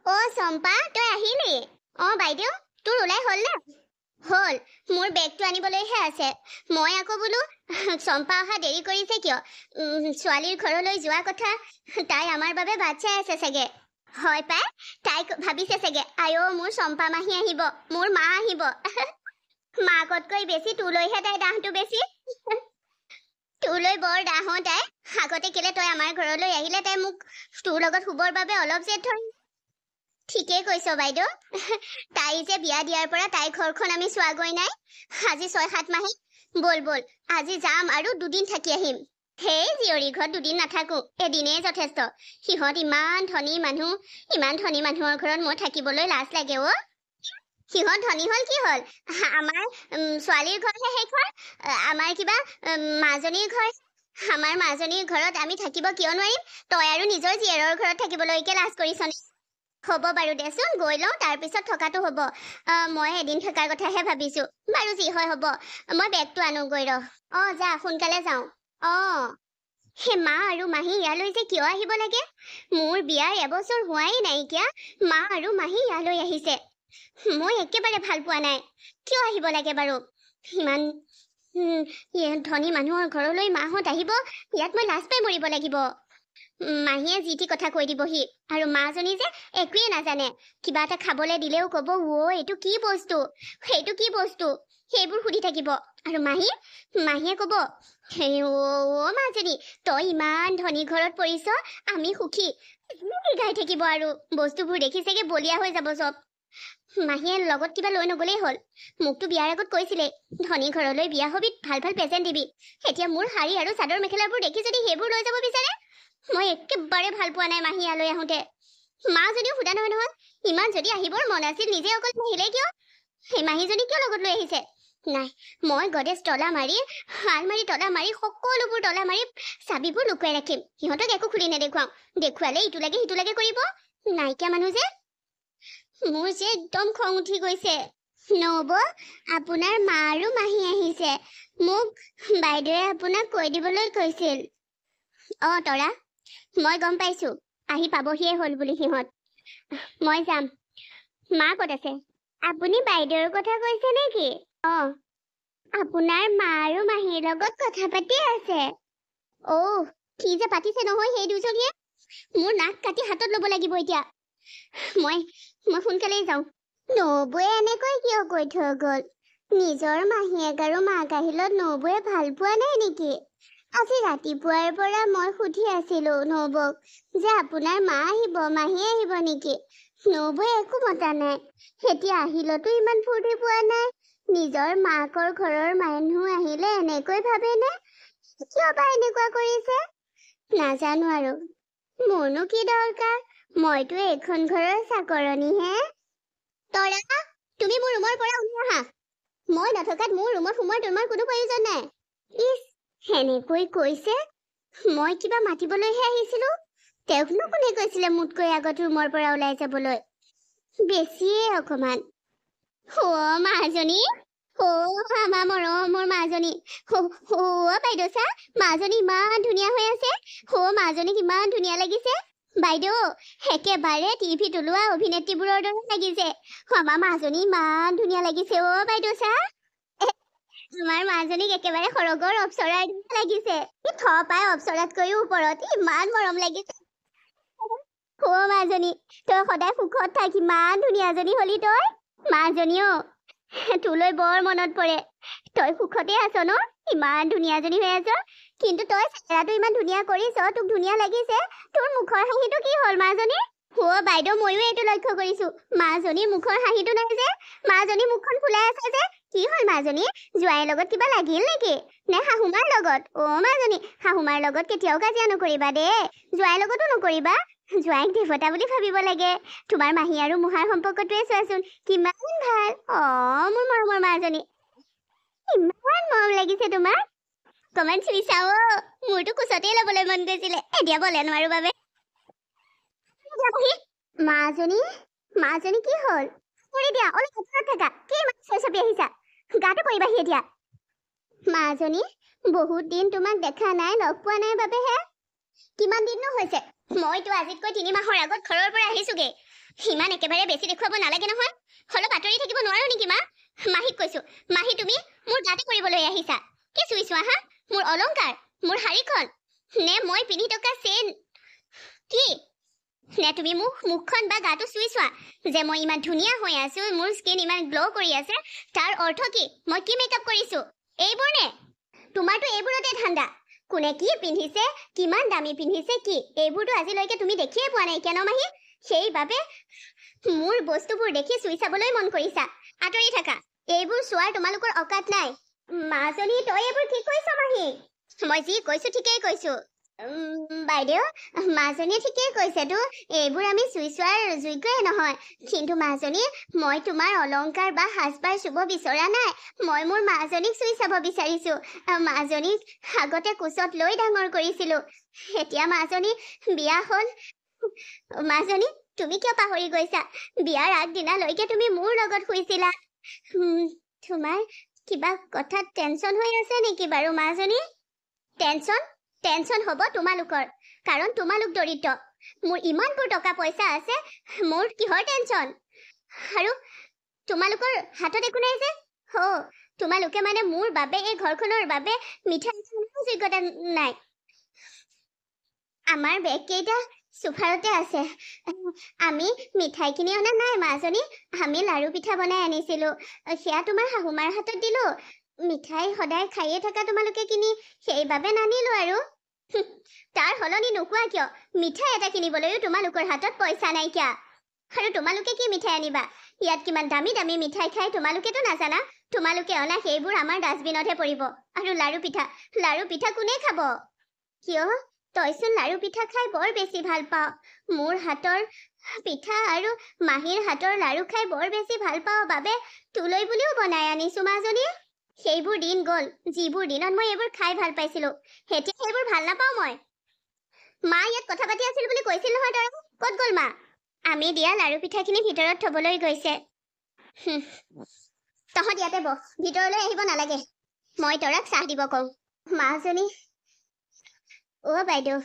অ' চম্পা তই আহিলি? অ' বাইদেউ তোৰ ওলাই হ'ল নে? হ'ল। মোৰ বেগটো আনিবলৈহে আছে। মই আকৌ বোলো চম্পা অহা দেৰি কৰিছে কিয়? ছোৱালীৰ ঘৰলৈ যোৱা কথা, তাই আমাৰ বাবে বাট চাই আছে চাগে। হয় পাই, তাই ভাবিছে চাগে আইঅ মোৰ চম্পা মাহী আহিব, মোৰ মা আহিব। মাকতকৈ বেছি তোলৈহে তাই দাহটো বেছি। তোলৈ বৰ দাহ তাই। আগতে কেলে তই আমাৰ ঘৰলৈ আহিলে তাই মোক তোৰ লগত শুবৰ বাবে অলপ জেদ ধৰে। ঠিকেই কৈছ বাইদেউ। তাই যে বিয়া দিয়াৰ পৰা তাইৰ ঘৰখন আমি চোৱাগৈ নাই। আজি 6-7 মাহে। বল বল আজি যাম আৰু 2 দিন থাকি আহিম। সেই জীয়ৰী ঘৰত 2 দিন নাথাকো, এদিনেই যথেষ্ট। সিহঁত ইমান ধনী মানুহ, ইমান ধনী মানুহৰ ঘৰত মই থাকিবলৈ লাজ লাগে অ'। সিহঁত ধনী হ'ল কি হ'ল? আমাৰ ছোৱালীৰ ঘৰহে সেইখন। আমাৰ কিবা মাজনীৰ ঘৰ। আমাৰ মাজনীৰ ঘৰত আমি থাকিব কিয় নোৱাৰিম? তই আৰু নিজৰ জীয়েৰৰ ঘৰত থাকিবলৈকে লাজ কৰিছনে? হ'ব বাৰু দেচোন, গৈ লওঁ তাৰপিছত থকাটো হ'ব। মই এদিন থকাৰ কথাহে ভাবিছো। বাৰু যি হয় হ'ব। মই বেগটো আনোগৈ ৰহ। যা সোনকালে যাওঁ। হে মা আৰু মাহী ইয়ালৈ যে কিয় আহিব লাগে? মোৰ বিয়াৰ এবছৰ হোৱাই নাইকিয়া, মা আৰু মাহী ইয়ালৈ আহিছে। মই একেবাৰে ভাল পোৱা নাই। কিয় আহিব লাগে বাৰু? ইমান ধনী মানুহৰ ঘৰলৈ মাহঁত আহিব, ইয়াত মই লাজ পাই মৰিব লাগিব। মাহীয়ে যি টি কথা কৈ দিবহি, আৰু মাজনী যে একোৱে নাজানে। কিবা এটা খাবলৈ দিলেও ক'ব এইটো কি বস্তু, সেইটো কি বস্তু, সেইবোৰ সুধি থাকিব। আৰু মাহীয়ে ক'ব মাজনী তই ইমান ধনী ঘৰত পৰিছ, আমি সুখী। গাই থাকিব আৰু বস্তুবোৰ দেখি চাগে বলিয়া হৈ যাব চব। মাহীয়ে লগত কিবা লৈ নগলেই হ'ল। মোকতো বিয়াৰ আগত কৈছিলে ধনী ঘৰলৈ বিয়া হবি ভাল ভাল প্ৰেজেণ্ট দিবি। এতিয়া মোৰ শাৰী আৰু চাদৰ মেখেলাবোৰ দেখি যদি সেইবোৰ লৈ যাব বিচাৰে, মই একেবাৰে ভাল পোৱা নাই মাহী ইয়ালৈ আহোঁতে। মা যদিও সোধা নহয়, ইমান যদি আহিবৰ মন আছিল নিজে অকল নাহিলে কিয়? সেই মাহীজনী কিয় লগত লৈ আহিছে? নাই, মই গডেজ তলা মাৰি, আলমাৰি তলা মাৰি, সকলোবোৰ তলা মাৰি চাবিবোৰ লুকুৱাই ৰাখিম। সিহঁতক একো খুলি নেদেখুৱাওঁ। দেখুৱালে ইটো লাগে সিটো লাগে কৰিব। নাইকিয়া মানুহ যে। মোৰ যে একদম খং উঠি গৈছে। নব, আপোনাৰ মা আৰু মাহী আহিছে। মোক বাইদেৱে আপোনাক কৈ দিবলৈ কৈছিল। তৰা, মই গম পাইছো আহি পাবহিয়ে হ'ল বুলি সিহঁত। মই যাম। মা ক'ত আছে? আপুনি বাইদেউৰ কথা কৈছে নেকি? আপোনাৰ মা আৰু মাহীৰ লগত কথা পাতি আছে। কি যে পাতিছে নহয় সেই দুজনীয়ে। মোৰ নাক কাটি হাতত ল'ব লাগিব এতিয়া। মই সোনকালেই যাওঁ। নবৌয়ে এনেকৈ কিয় কৈ থৈ গ'ল? নিজৰ মাহীয়েক আৰু মাক আহিলত নবৌয়ে ভাল পোৱা নাই নেকি? আজি ৰাতিপুৱাৰ পৰা মই সুধি আছিলো নবৌক যে আপোনাৰ মা আহিব, মাহী আহিব নেকি? নবৌয়ে একো মতা নাই। এতিয়া আহিলতো ইমান ফূৰ্তি পোৱা নাই। নিজৰ মাকৰ ঘৰৰ মানুহ আহিলে এনেকৈ ভাবে নে? কিয় বা এনেকুৱা কৰিছে? নাজানো আৰু। মোৰনো কি দৰকাৰ? মইতো এইখন ঘৰৰ চাকৰণীহে। তৰা, তুমি মোৰ ৰুমৰ পৰা ওলাই আহা। মই নথকাত মোৰ ৰুমত সোমোৱাৰ তোমাৰ কোনো প্ৰয়োজন নাই। সেনেকৈ কৈছে? মই কিবা মাতিবলৈহে আহিছিলো। তেওঁকনো কোনে কৈছিলে মোতকৈ আগত ৰুমৰ পৰা ওলাই যাবলৈ? বেছিয়ে অকমান। মাজনী, আমাৰ মৰমৰ মাজনী। বাইদেউ চা, মাজনী ইমান ধুনীয়া হৈ আছে। মাজনীক ইমান ধুনীয়া লাগিছে। বাইদেউ, একেবাৰে টিভিত ওলোৱা অভিনেত্ৰীবোৰৰ দৰে লাগিছে। আমাৰ মাজনী ইমান ধুনীয়া লাগিছে। বাইদেউ চা, আমাৰ মাজনীক একেবাৰে সৰগৰ অপ্সৰাৰ দৰে লাগিছে। পাই অপ্সৰাতকৈও ওপৰত ইমান মৰম লাগিছে। মাজনী, তই সদায় সুখত থাক, ইমান ধুনীয়াজনী হলি তই। মাজনী তোলৈ বৰ মনত পৰে। তই সুখতে আছ ন? ইমান ধুনীয়াজনী হৈ আছ। কিন্তু তই চেহেৰাটো ইমান ধুনীয়া কৰিছ, তোক ধুনীয়া লাগিছে। তোৰ মুখৰ হাঁহিটো কি হ'ল মাজনী? বাইদেউ, ময়ো এইটো লক্ষ্য কৰিছো। মাজনীৰ মুখৰ হাঁহিটো নাই যে। মাজনী মুখখন ফুলাই আছে যে। কি হ'ল মাজনী? জোৱাইৰ লগত কিবা লাগিল নেকি? নে শাহুমাৰ লগত? মাজনী, শাহুমাৰ লগত কেতিয়াও কাজিয়া নকৰিবা দেই। জোৱাইৰ লগতো নকৰিবা। জোৱাইক দেৱতা বুলি ভাবিব লাগে। তোমাৰ মাহী আৰু মুহাৰ সম্পৰ্কটোৱে চোৱাচোন কিমান ভাল। মোৰ মৰমৰ মাজনী, ইমান মৰম লাগিছে তোমাৰ। অকমান চুই চাও। মোৰতো কোচতেই ল'বলৈ মন গৈছিলে, এতিয়া বলে নোৱাৰো বাবে। মাজনী কি হ'ল? দিয়া অলপ ওচৰত থাকা। কি ইমান চাই চাপি আহিছা? গাটো কৰিবাহি এতিয়া। মাজনী, বহুত দিন তোমাক দেখা নাই, লগ পোৱা নাই বাবেহে। কিমান দিননো হৈছে? মইতো আজিতকৈ 3 মাহৰ আগত ঘৰৰ পৰা আহিছোগে। ইমান একেবাৰে বেছি দেখুৱাব নালাগে নহয় অলপ আঁতৰি থাকিব নোৱাৰো নেকি মা মাহীক কৈছো মাহী তুমি মোৰ গাতে কৰিবলৈ আহিছা কি চুই চোৱা হা মোৰ অলংকাৰ মোৰ শাৰীখন নে মই পিন্ধি থকা চেন কি নে তুমি মুখখন বা গাটো চুই চোৱা যে মই ইমান ধুনীয়া হৈ আছো মোৰ স্কিন ইমান গ্লো কৰি আছে তাৰ অৰ্থ কি মই কি মেকআপ কৰিছো এইবোৰ নে তোমাৰতো এইবোৰতে ঠাণ্ডা কোনে কি পিন্ধিছে কিমান দামী পিন্ধিছে কি এইবোৰতো আজিলৈকে তুমি দেখিয়ে পোৱা নাই কেন মাহী সেইবাবে মোৰ বস্তুবোৰ দেখি চুই চাবলৈ মন কৰিছা আঁতৰি থাকা এইবোৰ চোৱাৰ তোমালোকৰ অকাত নাই মাজনী তই এইবোৰ কি কৈছ মাহী মই যি কৈছো ঠিকেই কৈছো বাইদেউ মাজনীয়ে ঠিকেই কৈছেতো এইবোৰ আমি চুই চোৱাৰ যোগ্যই নহয় কিন্তু মাজনী মই তোমাৰ অলংকাৰ বা সাজপাৰ চুব বিচৰা নাই মই মোৰ মাজনীক চুই চাব বিচাৰিছো মাজনীক আগতে কোচত লৈ ডাঙৰ কৰিছিলো এতিয়া মাজনী বিয়া হ'ল মাজনী তুমি কিয় পাহৰি গৈছা বিয়াৰ আগদিনালৈকে তুমি মোৰ লগত শুইছিলা তোমাৰ কিবা কথাত টেনচন হৈ আছে নেকি বাৰু মাজনী টেনচন হ'ব তোমালোকৰ কাৰণ তোমালোক দৰিদ্ৰ মোৰ ইমানবোৰ টকা পইচা আছে মোৰ কিহৰ টেনচন আৰু তোমালোকৰ হাতত একো নাই যে তোমালোকে মানে মোৰ বাবে এই ঘৰখনৰ বাবে মিঠাই খাবৰ যোগ্যতা নাই আমাৰ বেগ কেইটা সোফাৰতে আছে আমি মিঠাই কিনি অনা নাই মাজনী আমি লাৰু পিঠা বনাই আনিছিলো সেয়া তোমাৰ শাহুমাৰ হাতত দিলো মিঠাই সদায় খাইয়ে থকা তোমালোকে কিনি সেইবাবে নানিলো আৰু তাৰ হলনি নোকোৱা কিয় মিঠাই এটা কিনিবলৈও তোমালোকৰ হাতত পইচা নাইকিয়া আৰু তোমালোকে কি মিঠাই আনিবা ইয়াত কিমান দামী দামী মিঠাই খাই তোমালোকেতো নাজানা তোমালোকে অনা সেইবোৰ আমাৰ ডাষ্টবিনতহে পৰিব আৰু লাৰু পিঠা কোনে খাব কিয় তইচোন লাৰু পিঠা খাই বৰ বেছি ভাল পাওঁ মোৰ হাতৰ পিঠা আৰু মাহীৰ হাতৰ লাৰু খাই বৰ বেছি ভাল পাওঁ বাবে তুলৈ বুলিও বনাই আনিছো মাজনী সেইবোৰ দিন গ'ল যিবোৰ দিনত মই এইবোৰ খাই ভাল পাইছিলো এতিয়া সেইবোৰ ভাল নাপাওঁ মই মা ইয়াত কথা পাতি আছিল বুলি কৈছিল নহয় তই ক'ত গ'ল মা আমি দিয়া লাৰু পিঠাখিনি ভিতৰত থবলৈ গৈছে তহঁত ইয়াতে বহ ভিতৰলৈ আহিব নালাগে মই তৰাক চাহ দিব কওঁ মাজনী বাইদেউ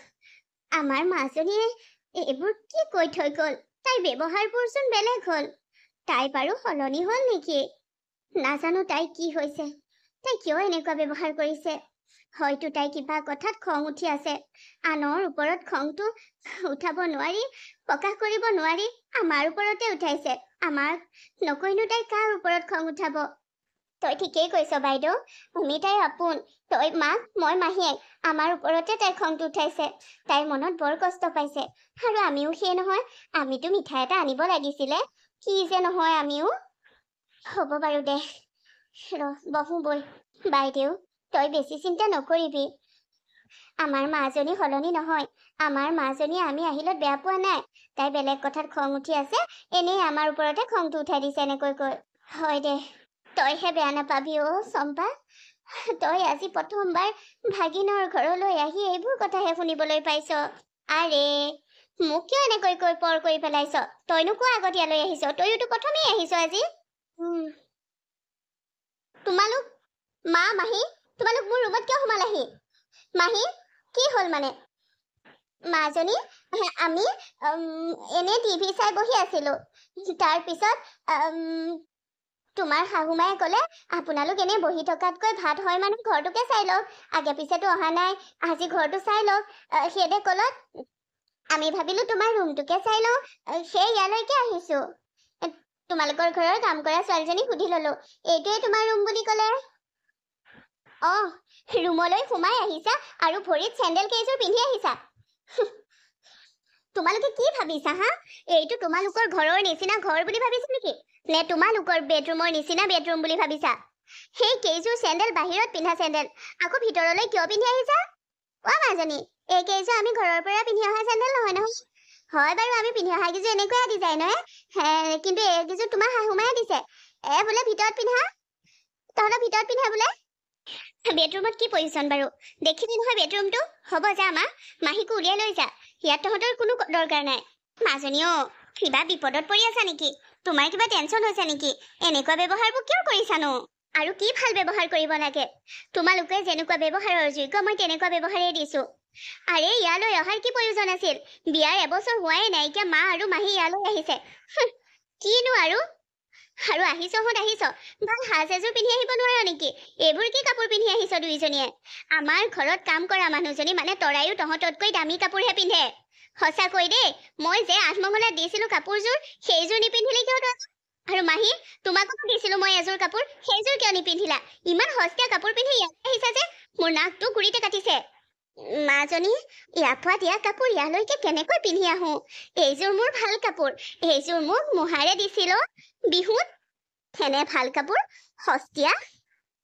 আমাৰ মাজনীয়ে এইবোৰ কি কৈ থৈ গ'ল তাইৰ ব্যৱহাৰবোৰচোন বেলেগ হ'ল তাই বাৰু সলনি হ'ল নেকি নাজানো তাই কি হৈছে তাই কিয় এনেকুৱা ব্যৱহাৰ কৰিছে হয়তো তাই কিবা কথাত খং উঠি আছে আনৰ ওপৰত খংটো উঠাব নোৱাৰি প্ৰকাশ কৰিব নোৱাৰি আমাৰ ওপৰতে উঠাইছে আমাক নকৈনো তাই কাৰ ওপৰত খং উঠাব তই ঠিকেই কৈছ বাইদেউ তুমি তাইৰ আপোন তই মাক মই মাহীয়েক আমাৰ ওপৰতে তাই খংটো উঠাইছে তাইৰ মনত বৰ কষ্ট পাইছে আৰু আমিও সেই নহয় আমিতো মিঠাই এটা আনিব লাগিছিলে কি যে নহয় আমিও হ'ব বাৰু দে বহো বৈ বাইদেউ তই বেছি চিন্তা নকৰিবি আমাৰ মাজনী সলনি নহয় আমাৰ মাজনীয়ে আমি আহিলত বেয়া পোৱা নাই তাই বেলেগ কথাত খং উঠি আছে এনেই আমাৰ ওপৰতে খংটো উঠাই দিছে এনেকৈ কৈ হয় দে তইহে বেয়া নাপাবি চম্পা তই আজি প্ৰথমবাৰ ভাগিনৰ ঘৰলৈ আহি এইবোৰ কথাহে শুনিবলৈ পাইছ আৰে মোক কিয় এনেকৈ কৈ পৰ কৰি পেলাইছ তইনো কোৱা আগত ইয়ালৈ আহিছ তইয়োতো প্ৰথমেই আহিছ আজি তোমালোক মা মাহী তোমালোক মোৰ ৰুমত কিয় সোমালাহি মাহী কি হ'ল মানে মাজনী আমি এনে টিভি চাই বহি আছিলো তাৰপিছত তোমাৰ শাহুমায়ে ক'লে আপোনালোক এনে বহি থকাতকৈ ভাত হয় মানে ঘৰটোকে চাই লওক আগে পিছেতো অহা নাই আজি ঘৰটো চাই লওক সেইদে ক'লত আমি ভাবিলো তোমাৰ ৰুমটোকে চাই লওঁ সেই ইয়ালৈকে আহিছো তোমালোকৰ ঘৰৰ কাম কৰা ছোৱালীজনীক সুধি ললো এইটোৱে তোমাৰ ৰুম বুলি ক'লে ৰুমলৈ সোমাই আহিছা আৰু ভৰিত চেণ্ডেল কেইযোৰ পিন্ধি আহিছা তোমালোকে কি ভাবিছা হা এইটো তোমালোকৰ ঘৰৰ নিচিনা ঘৰ বুলি ভাবিছা নেকি নে তোমালোকৰ বেডৰুমৰ নিচিনা বেডৰুম বুলি ভাবিছা সেই কেইযোৰ চেণ্ডেল বাহিৰত পিন্ধা চেণ্ডেল আকৌ ভিতৰলৈ কিয় পিন্ধি আহিছা মাজনী এই কেইযোৰ আমি ঘৰৰ পৰা পিন্ধি অহা চেণ্ডেল নহয় হয় বাৰু আমি পিন্ধি অহা কেইযোৰ এনেকুৱাই ডিজাইনৰ কিন্তু এইকেইযোৰ তোমাৰ শাহুমায়ে দিছে বোলে ভিতৰত পিন্ধা তহঁতৰ ভিতৰত পিন্ধা বোলে বেডৰুমত কি পজিশ্যন বাৰু দেখিবি নহয় বেডৰুমটো হ'ব যা মাহীকো উলিয়াই লৈ যা ইয়াত তহঁতৰ কোনো দৰকাৰ নাই মাজনী কিবা বিপদত পৰি আছা নেকি তোমাৰ কিবা টেনচন হৈছে নেকি এনেকুৱা ব্যৱহাৰবোৰ কিয় কৰিছানো আৰু কি ভাল ব্যৱহাৰ কৰিব লাগে তোমালোকে যেনেকুৱা ব্যৱহাৰৰ যোগ্য মই তেনেকুৱা ব্যৱহাৰেই দিছো আৰে ইয়ালৈ অহাৰ কি প্ৰয়োজন আছিল? বিয়াৰ এবছৰ হোৱাই নাইকিয়া মা আৰু মাহী ইয়ালৈ আহিছে। কিনো আৰু আহিছ ভাল সাজ এযোৰ পিন্ধি আহিব নোৱাৰা নেকি? এইবোৰ কি কাপোৰ পিন্ধি আহিছ দুইজনীয়ে? আমাৰ ঘৰত কাম কৰা মানুহজনী মানে তৰায়ো তহঁততকৈ দামী কাপোৰহে পিন্ধে। সঁচাকৈ দেই, মই যে আঠমঙলাত দিছিলো কাপোৰযোৰ সেইযোৰ নিপিন্ধিলে কিয় তই? আৰু মাহী, তোমাকো দিছিলো মই এযোৰ কাপোৰ, সেইযোৰ কিয় নিপিন্ধিলা? ইমান সস্তীয়া কাপোৰ পিন্ধি ইয়ালৈ আহিছা যে মোৰ নাকটো গুৰিতে কাটিছে। মাজনী, ইয়াৰ পৰা দিয়া কাপোৰ ইয়ালৈকে কেনেকৈ পিন্ধি আহোঁ? এইযোৰ মোৰ ভাল কাপোৰ, এইযোৰ মোক মোহাৰে দিছিল বিহুত। হেনে ভাল কাপোৰ সস্তীয়া।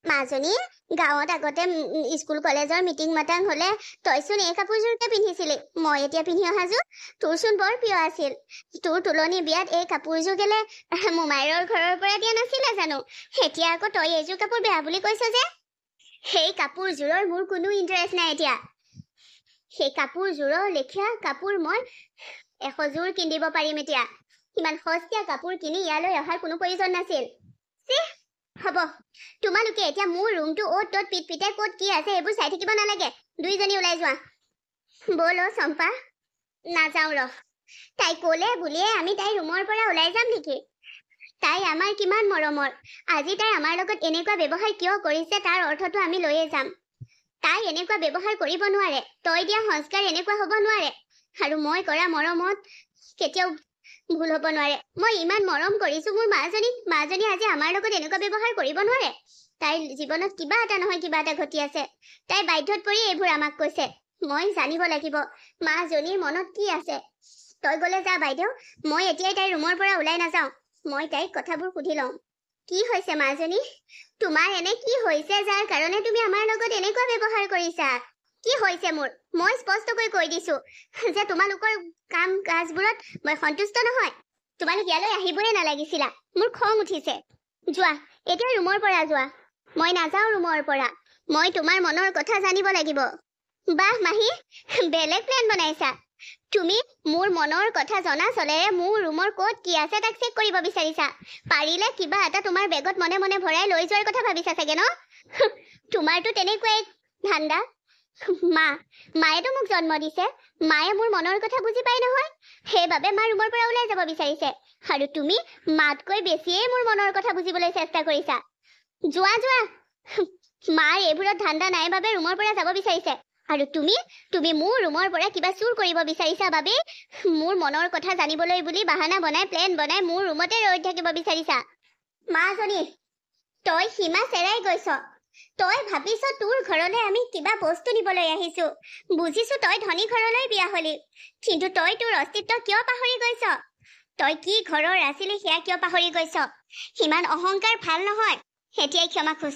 মাজনী, গাঁৱত আগতে স্কুল কলেজৰ মিটিং মাটাং হলে তইচোন এই কাপোৰযোৰকে পিন্ধিছিলি। মই এতিয়া পিন্ধি অহাযোৰ তোৰচোন বৰ প্ৰিয় আছিল। তোৰ তুলনি বিয়াত এই কাপোৰযোৰ গেলে মোমাইৰৰ ঘৰৰ পৰা দিয়া নাছিলে জানো? এতিয়া আকৌ তই এইযোৰ কাপোৰ বেয়া বুলি কৈছ যে? সেই কাপোৰযোৰৰ মোৰ কোনো ইণ্টাৰেষ্ট নাই এতিয়া। সেই কাপোৰযোৰৰ লেখীয়া কাপোৰ মই 100 যোৰ কিনিব পাৰিম এতিয়া। ইমান সস্তীয়া কাপোৰ কিনি ইয়ালৈ অহাৰ কোনো প্ৰয়োজন নাছিল। হ'ব, তোমালোকে এতিয়া মোৰ ৰুমটো অ'ত ত'ত পিট পিটাই ক'ত কি আছে এইবোৰ চাই থাকিব নালাগে। দুইজনী ওলাই যোৱা। ব'ল চম্পা। নাযাওঁ ৰ। তাই ক'লে বুলিয়ে আমি তাইৰ ৰুমৰ পৰা ওলাই যাম নেকি? তাই আমাৰ কিমান মৰমৰ। আজি তাই আমাৰ লগত এনেকুৱা ব্যৱহাৰ কিয় কৰিছে তাৰ অৰ্থটো আমি লৈয়ে যাম। তাই এনেকুৱা ব্যৱহাৰ কৰিব নোৱাৰে। তই দিয়া সংস্কাৰ এনেকুৱা হ'ব নোৱাৰে। আৰু মই কৰা মৰমত কেতিয়াও ভুল হ'ব নোৱাৰে। মই ইমান মৰম কৰিছো মোৰ মাজনী আজি আমাৰ লগত এনেকুৱা ব্যৱহাৰ কৰিব নোৱাৰে। তাইৰ জীৱনত কিবা এটা নহয় কিবা এটা ঘটি আছে। তাই বাধ্যত পৰি এইবোৰ আমাক কৈছে। মই জানিব লাগিব মাজনীৰ মনত কি আছে। তই গ'লে যা বাইদেউ, মই এতিয়াই তাইৰ ৰুমৰ পৰা ওলাই নাযাওঁ। মই তাইক কথাবোৰ সুধি লওঁ। কি হৈছে মাজনী? তোমাৰ এনে কি হৈছে যাৰ কাৰণে তুমি আমাৰ লগত এনেকুৱা ব্যৱহাৰ কৰিছা? কি হৈছে মোৰ? মই স্পষ্টকৈ কৈ দিছো যে তোমালোকৰ কাম কাজবোৰত মই সন্তুষ্ট নহয়। তোমালোক ইয়ালৈ আহিবই নালাগিছিলা। মোৰ খং উঠিছে। যোৱা, এতিয়া ৰুমৰ পৰা যোৱা। মই নাযাওঁ ৰুমৰ পৰা। মই তোমাৰ মনৰ কথা জানিব লাগিব। বাহ মাহী, বেলেগ প্লেন বনাইছা। তুমি মোৰ মনৰ কথা জনা চলেৰে মোৰ ৰুমৰ ক'ত কি আছে তাক চেক কৰিব বিচাৰিছা। পাৰিলে কিবা এটা তোমাৰ বেগত মনে মনে ভৰাই লৈ যোৱাৰ কথা ভাবিছা চাগে ন? তোমাৰতো তেনেকুৱাই ধান্দা। মায়েতো মোক জন্ম দিছে। মায়ে মোৰ মনৰ কথা বুজি পাই নহয়। সেইবাবে মা ৰুমৰ পৰা ওলাই যাব বিচাৰিছে। আৰু তুমি মাতকৈ বেছিয়ে মোৰ মনৰ কথা বুজিবলৈ চেষ্টা কৰিছা। যোৱা যোৱা। মাৰ এইবোৰত ধান্দা নাই বাবে ৰুমৰ পৰা যাব বিচাৰিছে। আৰু তুমি মোৰ ৰুমৰ পৰা কিবা চুৰ কৰিব বিচাৰিছা বাবে মোৰ মনৰ কথা জানিবলৈ বুলি বাহানা বনাই প্লেন বনাই মোৰ ৰুমতে ৰৈ থাকিব বিচাৰিছা। মাজনী, তই সীমা চেৰাই গৈছ। তই ভাবিছ তোৰ ঘৰলৈ আমি কিবা বস্তু নিবলৈ আহিছো। বুজিছো তই ধনী ঘৰলৈ বিয়া হলি, কিন্তু তই তোৰ অস্তিত্ব কিয় পাহৰি গৈছ? তই কি ঘৰৰ আছিলি সেয়া কিয় পাহৰি গৈছ? সিমান অহংকাৰ ভাল নহয়। এতিয়াই ক্ষমা খোজ।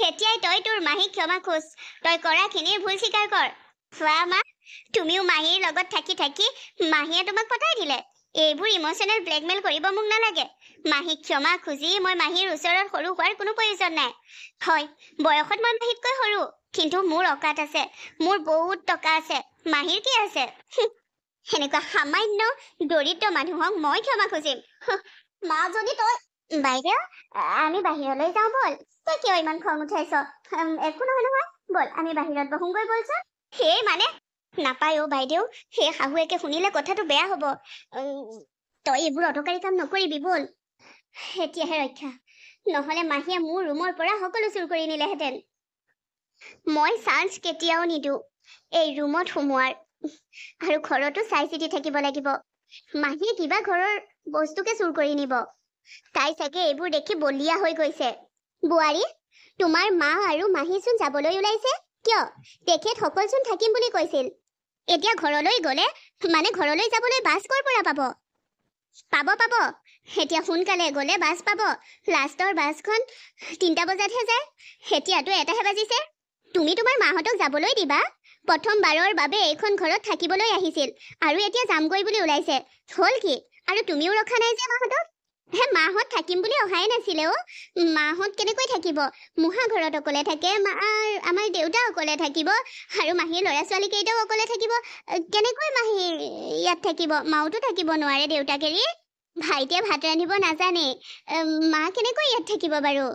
এতিয়াই তই তোৰ মাহীক ক্ষমা খোজ। তই কৰাখিনিৰ ভুল স্বীকাৰ কৰ। চোৱা মা, তুমিও মাহীৰ লগত থাকি থাকি মাহীয়ে তোমাক পতাই দিলে। এইবোৰ ইমোচনেল ব্লেকমেইল কৰিব মোক নালাগে। মাহীক ক্ষমা খুজি মই মাহীৰ ওচৰত সৰু হোৱাৰ কোনো প্ৰয়োজন নাই। হয়, বয়সত মই মাহীতকৈ সৰু, কিন্তু মোৰ অকাত আছে। মোৰ বহুত টকা আছে। মাহীৰ কি আছে? সেনেকুৱা সামান্য দৰিদ্ৰ মানুহক মই ক্ষমা খুজিম? মা যদি তই বাইদেউ, আমি বাহিৰলৈ যাওঁ বল। তই কিয় ইমান খং উঠাইছ? একো নহয় নহয়, বল আমি বাহিৰত বহোগৈ বলচোন। সেই মানে নাপায় বাইদেউ, সেই শাহুৱেকে শুনিলে কথাটো বেয়া হ'ব। তই এইবোৰ অদৰকাৰী কাম নকৰিবি, বল। এতিয়াহে ৰক্ষা, নহলে মাহীয়ে মোৰ ৰুমৰ পৰা সকলো চুৰ কৰি নিলেহেঁতেন। মই চান্স কেতিয়াও নিদিওঁ এই ৰুমত সোমোৱাৰ। আৰু ঘৰতো চাই চিতি থাকিব লাগিব। মাহীয়ে কিবা ঘৰৰ বস্তুকে চুৰ কৰি নিব। তাই চাগে এইবোৰ দেখি বলিয়া হৈ গৈছে। বোৱাৰী, তোমাৰ মা আৰু মাহীচোন যাবলৈ ওলাইছে কিয়? তেখেতসকলচোন থাকিম বুলি কৈছিল। এতিয়া ঘৰলৈ গ'লে মানে ঘৰলৈ যাবলৈ বাছ ক'ৰ পৰা পাব? পাব। এতিয়া সোনকালে গ'লে বাছ পাব। লাষ্টৰ বাছখন 3টা বজাতহে যায়। এতিয়াতো 1টাহে বাজিছে। তুমি তোমাৰ মাহঁতক যাবলৈ দিবা? প্ৰথমবাৰৰ বাবে এইখন ঘৰত থাকিবলৈ আহিছিল আৰু এতিয়া যামগৈ বুলি ওলাইছে। হ'ল কি? আৰু তুমিও ৰখা নাই যে মাহঁতক? মাহঁত থাকিম বুলি অহাই নাছিলে মাহঁত কেনেকৈ থাকিব? মুহা ঘৰত অকলে থাকে, আমাৰ দেউতা অকলে থাকিব, আৰু মাহীৰ ল'ৰা ছোৱালী কেইটাও অকলে থাকিব। কেনেকৈ মাহী ইয়াত থাকিব? মাওতো থাকিব নোৱাৰে দেউতাক এৰি। ভাইটিয়ে ভাত ৰান্ধিব নাজানে, মা কেনেকৈ ইয়াত থাকিব বাৰু?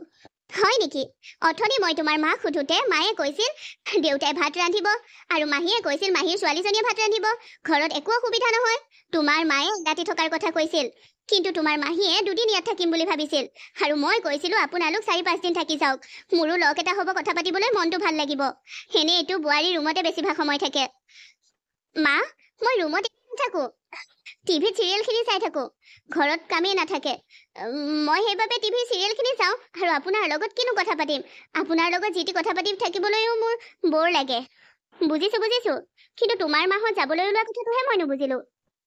হয় নেকি? অথনি মই তোমাৰ মাক সুধোতে মায়ে কৈছিল দেউতাই ভাত ৰান্ধিব আৰু মাহীয়ে কৈছিল মাহীৰ ছোৱালীজনীয়ে ভাত ৰান্ধিব। ঘৰত একো অসুবিধা নহয়। তোমাৰ মায়ে ৰাতি থকাৰ কথা কৈছিল, কিন্তু তোমাৰ মাহীয়ে দুদিন ইয়াত থাকিম বুলি ভাবিছিল। আৰু মই কৈছিলো আপোনালোক 4-5 দিন থাকি যাওক, মোৰো লগ এটা হ'ব, কথা পাতিবলৈ মনটো ভাল লাগিব। এনে এইটো বোৱাৰী ৰুমতে বেছিভাগ সময় থাকে। মা, মই ৰুমত নাথাকো, টিভিত চিৰিয়েলখিনি চাই থাকো। ঘৰত কামেই নাথাকে। মই সেইবাবে টিভিৰ চিৰিয়েলখিনি চাওঁ আৰু আপোনাৰ লগত কিনো কথা পাতিম। আপোনাৰ লগত যিটি কথা পাতি থাকিবলৈও মোৰ বৰ লাগে। বুজিছো, কিন্তু তোমাৰ মাহত যাবলৈ ওলোৱা কথাটোহে মই নুবুজিলো।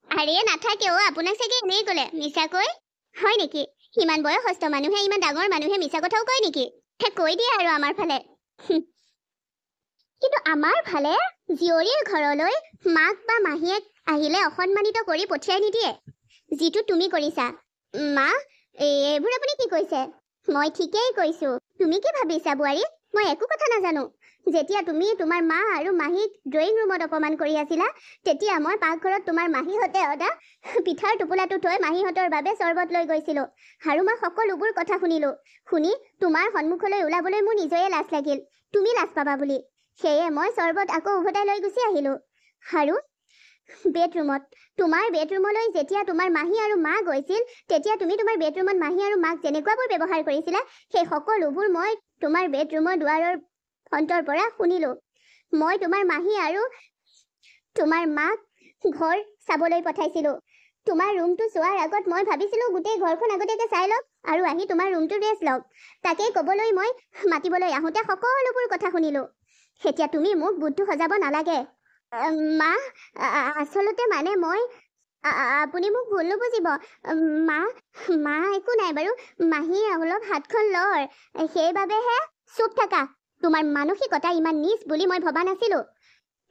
আৰে নাথাকে অ', আপোনাক চাগে এনেই ক'লে, মিছাকৈ। হয় নেকি? ইমান বয়সস্থ মানুহে, ইমান ডাঙৰ মানুহে মিছা কথাও কয় নেকি? কৈ দিয়ে আৰু আমাৰ ফালে। কিন্তু আমাৰ ফালে জীয়ৰীৰ ঘৰলৈ মাক বা মাহীয়েক আহিলে অসন্মানিত কৰি পঠিয়াই নিদিয়ে, যিটো তুমি কৰিছা। মা, এইবোৰ আপুনি কি কৈছে? মই ঠিকেই কৈছো। তুমি কি ভাবিছা বোৱাৰী? মই একো কথা নাজানো। যেতিয়া তুমি তোমাৰ মা আৰু মাহীক ড্ৰয়িং ৰুমত অপমান কৰি আছিলা, তেতিয়া মই পাকঘৰত তোমাৰ মাহীহঁতে অদা পিঠাৰ টোপোলাটো থৈ মাহীহঁতৰ বাবে চৰ্বত লৈ গৈছিলো আৰু মই সকলোবোৰ কথা শুনিলো। শুনি তোমাৰ সন্মুখলৈ ওলাবলৈ মোৰ নিজৰে লাজ লাগিল, তুমি লাজ পাবা বুলি। সেয়ে মই চৰ্বত আকৌ উভতাই লৈ গুচি আহিলো। আৰু বেডৰুমত, তোমাৰ বেডৰুমলৈ যেতিয়া তোমাৰ মাহী আৰু মা গৈছিল, তেতিয়া তুমি তোমাৰ বেডৰুমত মাহী আৰু মাক যেনেকুৱাবোৰ ব্যৱহাৰ কৰিছিলা, সেই সকলোবোৰ মই তোমাৰ বেডৰুমৰ দুৱাৰৰ ফ্ৰণ্টৰ পৰা শুনিলো। মই তোমাৰ মাহী আৰু তোমাৰ মাক ঘৰ চাবলৈ পঠাইছিলো। তোমাৰ ৰুমটো চোৱাৰ আগত মই ভাবিছিলো গোটেই ঘৰখন আগতীয়াকৈ চাই লওক আৰু আহি তোমাৰ ৰুমটো ৰেষ্ট লওক। তাকেই ক'বলৈ মই মাতিবলৈ আহোঁতে সকলোবোৰ কথা শুনিলো। এতিয়া তুমি মোক বুদ্ধু সজাব নালাগে। মা, আচলতে মানে মই আপুনি মোক ভুল নুবুজিব। মা মা একো নাই বাৰু, মাহী অলপ হাতখন লৰ, সেইবাবেহে। চুপ থাকা। তোমাৰ মানসিকতা ইমান নীচ বুলি মই ভবা নাছিলো।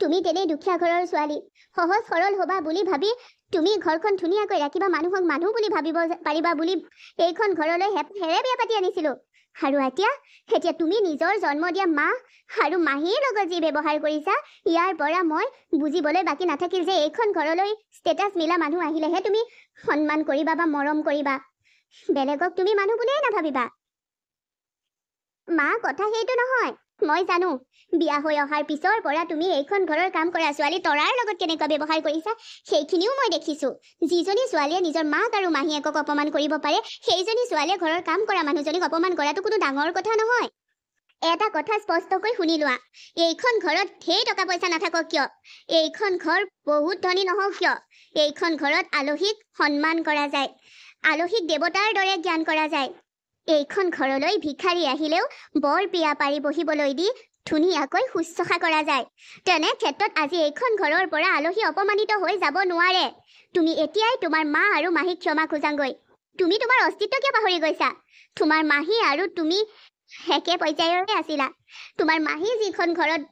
তুমি তেনেই দুখীয়া ঘৰৰ ছোৱালী, সহজ সৰল হবা বুলি ভাবি তুমি ঘৰখন ধুনীয়াকৈ ৰাখিবা, মানুহক মানুহ বুলি ভাবিব পাৰিবা বুলি এইখন ঘৰলৈ হেৰে বিয়া পাতি আনিছিলো। আৰু এতিয়া তুমি নিজৰ জন্ম দিয়া মা আৰু মাহীৰ লগত যি ব্যৱহাৰ কৰিছা, ইয়াৰ পৰা মই বুজিবলৈ বাকী নাথাকিল যে এইখন ঘৰলৈ ষ্টেটাছ মিলা মানুহ আহিলেহে তুমি সন্মান কৰিবা বা মৰম কৰিবা, বেলেগক তুমি মানুহ বুলিয়ে নাভাবিবা। মা, কথা সেইটো নহয়। মই জানো বিয়া হৈ অহাৰ পিছৰ পৰা তুমি এইখন ঘৰৰ কাম কৰা ছোৱালী তৰাৰ লগত কেনেকুৱা ব্যৱহাৰ কৰিছা, সেইখিনিও মই দেখিছো। যিজনী ছোৱালীয়ে নিজৰ মাক আৰু মাহীয়েকক অপমান কৰিব পাৰে, সেইজনী ছোৱালীয়ে ঘৰৰ কাম কৰা মানুহজনীক অপমান কৰাটো কোনো ডাঙৰ কথা নহয়। এটা কথা স্পষ্টকৈ শুনি লোৱা, এইখন ঘৰত ঢেৰ টকা পইচা নাথাকক কিয়, এইখন ঘৰ বহুত ধনী নহওক কিয়, এইখন ঘৰত আলহীক সন্মান কৰা যায়, আলহীক দেৱতাৰ দৰে জ্ঞান কৰা যায়। এইখন ঘৰলৈ ভিখাৰী আহিলেও বৰ বিয়া পাৰি বহিবলৈ দি ধুনীয়াকৈ শুশ্ৰূষা কৰা যায়। তেনে ক্ষেত্ৰত আজি এইখন ঘৰৰ পৰা আলহী অপমানিত হৈ যাব নোৱাৰে। তুমি এতিয়াই তোমাৰ মা আৰু মাহীক ক্ষমা খোজাগৈ। তুমি তোমাৰ অস্তিত্ব কিয় পাহৰি গৈছা? তোমাৰ মাহী আৰু তুমি একে পৰ্যায়ৰে আছিলা। তোমাৰ মাহী যিখন ঘৰত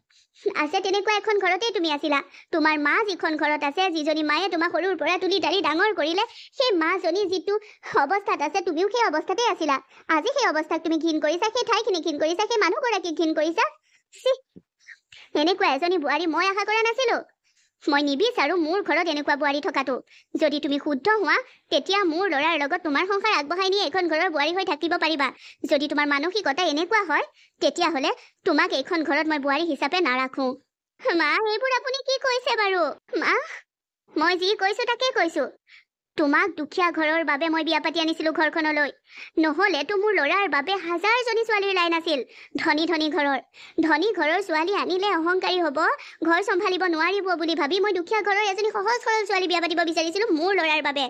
আছে তেনেকুৱা এখন ঘৰতেই তুমি আছিলা। তোমাৰ মা যিখন ঘৰত আছে, যিজনী মায়ে তোমাক সৰুৰ পৰা তুলি তালি ডাঙৰ কৰিলে, সেই মাজনী যিটো অৱস্থাত আছে তুমিও সেই অৱস্থাতেই আছিলা। আজি সেই অৱস্থাক তুমি ঘিণ কৰিছা, সেই ঠাইখিনি ঘিণ কৰিছা, সেই মানুহগৰাকীক ঘিণ কৰিছা। এনেকুৱা এজনী বোৱাৰী মই আশা কৰা নাছিলো। মই নিবিচাৰো মোৰ ঘৰত এনেকুৱা বোৱাৰী থকাটো। যদি তুমি শুদ্ধ হোৱা, তেতিয়া মোৰ ল'ৰাৰ লগত তোমাৰ সংসাৰ আগবঢ়াই নি এইখন ঘৰৰ বোৱাৰী হৈ থাকিব পাৰিবা। যদি তোমাৰ মানসিকতা এনেকুৱা হয়, তেতিয়াহ'লে তোমাক এইখন ঘৰত মই বোৱাৰী হিচাপে নাৰাখো। মা, এইবোৰ আপুনি কি কৈছে বাৰু? মা, মই যি কৈছো তাকেই কৈছো। তোমাক দুখীয়া ঘৰৰ বাবে মই বিয়া পাতি আনিছিলো ঘৰখনলৈ, নহ'লেতো মোৰ ল'ৰাৰ বাবে হাজাৰজনী ছোৱালীৰ লাইন আছিল। ধনী ঘৰৰ ছোৱালী আনিলে অহংকাৰী হ'ব, ঘৰ চম্ভালিব নোৱাৰিব বুলি ভাবি মই দুখীয়া ঘৰৰ এজনী সহজ সৰল ছোৱালী বিয়া পাতিব বিচাৰিছিলো মোৰ ল'ৰাৰ বাবে।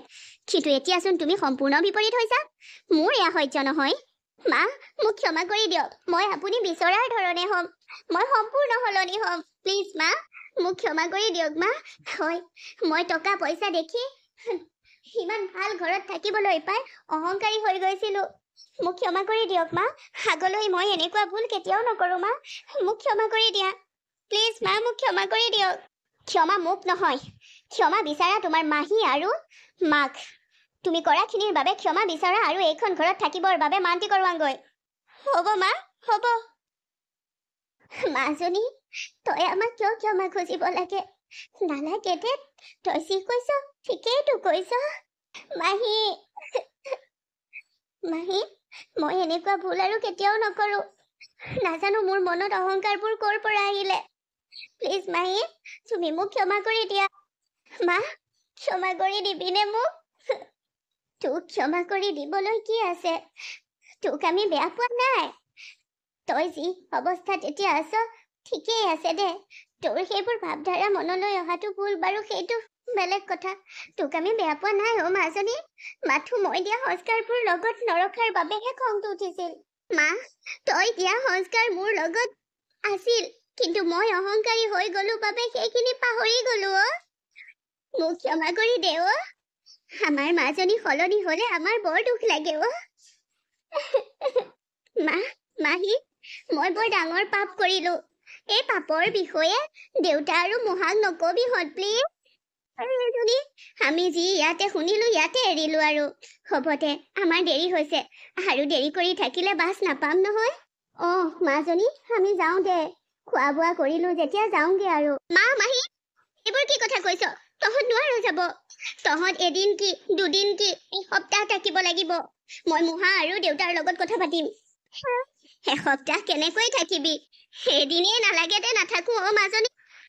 কিন্তু এতিয়াচোন তুমি সম্পূৰ্ণ বিপৰীত হৈছা। মোৰ এয়া সহ্য নহয়। মা, মোক ক্ষমা কৰি দিয়ক। মই আপুনি বিচৰাৰ ধৰণে হ'ম, মই সম্পূৰ্ণ সলনি হ'ম। প্লিজ মা, মোক ক্ষমা কৰি দিয়ক মা। হয়, মই টকা পইচা দেখি ইমান ভাল ঘৰত থাকিবলৈ পাই অহংকাৰী হৈ গৈছিলো। মোক ক্ষমা কৰি দিয়ক মা। আগলৈ মই এনেকুৱা ভুল কেতিয়াও নকৰো মা। মোক ক্ষমা কৰি দিয়া। প্লিজ মা, মোক ক্ষমা কৰি দিয়ক। ক্ষমা মোক নহয়, ক্ষমা বিচাৰা তোমাৰ মাহী আৰু মাক। তুমি কৰাখিনিৰ বাবে ক্ষমা বিচাৰা আৰু এইখন ঘৰত থাকিবৰ বাবে মান্তি কৰোৱাগৈ। হ'ব মা, হ'ব। মাজনী, তই আমাক কিয় ক্ষমা খুজিব লাগে? নালাগে দে, তই যি কৈছ ঠিকেইতো কৈছ। মাহী, মই এনেকুৱা ভুল আৰু কেতিয়াও নকৰো। নাজানো মোৰ মনত অহংকাৰবোৰ ক'ৰ পৰা আহিলে। প্লিজ মাহী, তুমি মোক ক্ষমা কৰি দিয়া। মা, ক্ষমা কৰি দিবিনে মোক? তোক ক্ষমা কৰি দিবলৈ কি আছে? তোক আমি বেয়া পোৱা নাই। তই যি অৱস্থাত এতিয়া আছ ঠিকেই আছে দে। তোৰ সেইবোৰ ভাৱধাৰা মনলৈ অহাটো ভুল বাৰু, সেইটো বেলেগ কথা। তোক আমি বেয়া পোৱা নাই অ' মাজনী। মাথো মই দিয়া সংস্কাৰবোৰ লগত নৰখাৰ বাবেহে খংটো উঠিছিল। মা, তই দিয়া সংস্কাৰ মোৰ লগত আছিল, কিন্তু মই অহংকাৰী হৈ গলো বাবে সেইখিনি পাহৰি গলো অ'। মোক ক্ষমা কৰি দে অ'। আমাৰ মাজনী সলনি হলে আমাৰ বৰ দুখ লাগে অ'। মা, মাহী, মই বৰ ডাঙৰ পাপ কৰিলো। এই পাপৰ বিষয়ে দেউতা আৰু মহাক নকবি হত প্লিজ। আমি যি ইয়াতে শুনিলো ইয়াতে এৰিলো আৰু। হ'ব দে, আমাৰ দেৰি হৈছে, আৰু দেৰি কৰি থাকিলে বাছ নাপাম নহয়। মাজনী, আমি যাওঁ দে। খোৱা বোৱা কৰিলো যেতিয়া যাওঁগে আৰু। মা, মাহী, এইবোৰ কি কথা কৈছ? তহঁত নোৱাৰো যাব। তহঁত এদিন কি, দুদিন কি, এসপ্তাহ থাকিব লাগিব। মই মহা আৰু দেউতাৰ লগত কথা পাতিম। এসপ্তাহ কেনেকৈ থাকিবি? এদিনেই নালাগে দে নাথাকো অ' মাজনী।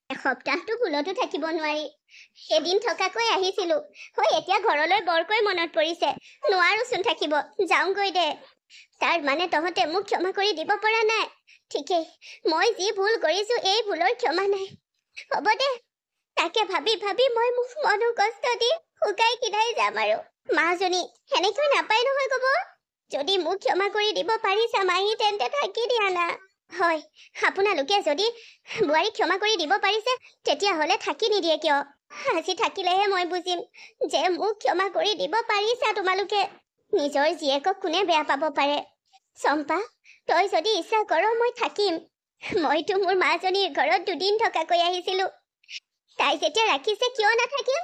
এসপ্তাহটো ভুলতো থাকিব নোৱাৰি। এদিন থকাকৈ আহিছিলো, এতিয়া ঘৰলৈ বৰকৈ মনত পৰিছে। নোৱাৰোচোন থাকিব, যাওঁগৈ দে। তাৰ মানে তহঁতে মোক ক্ষমা কৰি দিব পৰা নাই? ঠিকেই, মই যি ভুল কৰিছো এই ভুলৰ ক্ষমা নাই। হ'ব দে, তাকে ভাবি ভাবি মই মোক মনো কষ্ট দি শুকাই খিনাই যাম আৰু। মাজনী, সেনেকৈ নাপায় নহয় কব। যদি মোক ক্ষমা কৰি দিব পাৰিছা মাহী, তেন্তে থাকি দিয়া না। হয়, আপোনালোকে যদি বোৱাৰীক ক্ষমা কৰি দিব পাৰিছে, তেতিয়াহ'লে থাকি নিদিয়ে কিয়? আজি থাকিলেহে মই বুজিম যে মোক ক্ষমা কৰি দিব পাৰিছা তোমালোকে। নিজৰ জীয়েকক কোনে বেয়া পাব পাৰে? চম্পা, তই যদি ইচ্ছা কৰ মই থাকিম। মইতো মোৰ মাজনীৰ ঘৰত দুদিন থকাকৈ আহিছিলো। তাই যেতিয়া ৰাখিছে কিয় নাথাকিম?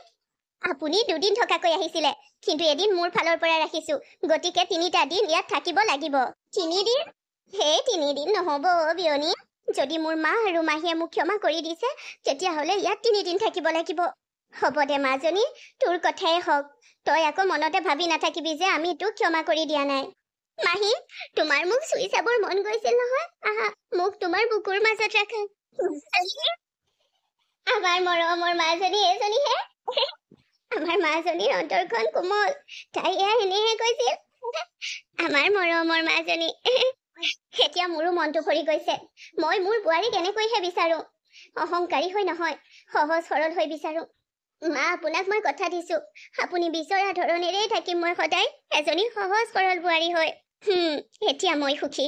আপুনি দুদিন থকাকৈ আহিছিলে, কিন্তু এদিন মোৰ ফালৰ পৰা ৰাখিছো, গতিকে 3টা দিন ইয়াত থাকিব লাগিব। 3 দিন? সেই 3 দিন নহ'ব অ' বিয়নী। যদি মোৰ মা আৰু মাহীয়ে মোক ক্ষমা কৰি দিছে, তেতিয়াহ'লে ইয়াত 3 দিন থাকিব লাগিব। হ'ব দে মাজনী, তোৰ কথাই হওক। তই আকৌ মনতে ভাবি নাথাকিবি যে আমি তোক ক্ষমা কৰি দিয়া নাই। মাহী, তোমাৰ মোক চুই চাবৰ মন গৈছিল নহয়। আহা, মোক তোমাৰ বুকুৰ মাজত ৰাখা। আমাৰ মৰমৰ মাজনী এজনীহে। আমাৰ মাজনীৰ অন্তৰখন কোমল, তাই এয়া এনেহে কৈছিল। আমাৰ মৰমৰ মাজনী। এতিয়া মোৰো মনটো ভৰি গৈছে। মই মোৰ বোৱাৰীক এনেকৈহে বিচাৰো, অহংকাৰী হৈ নহয়, সহজ সৰল হৈ বিচাৰো। মা, আপোনাক মই কথা দিছো, আপুনি বিচৰা ধৰণেৰেই থাকিম মই সদায়, এজনী সহজ সৰল বোৱাৰী হৈ। এতিয়া মই সুখী।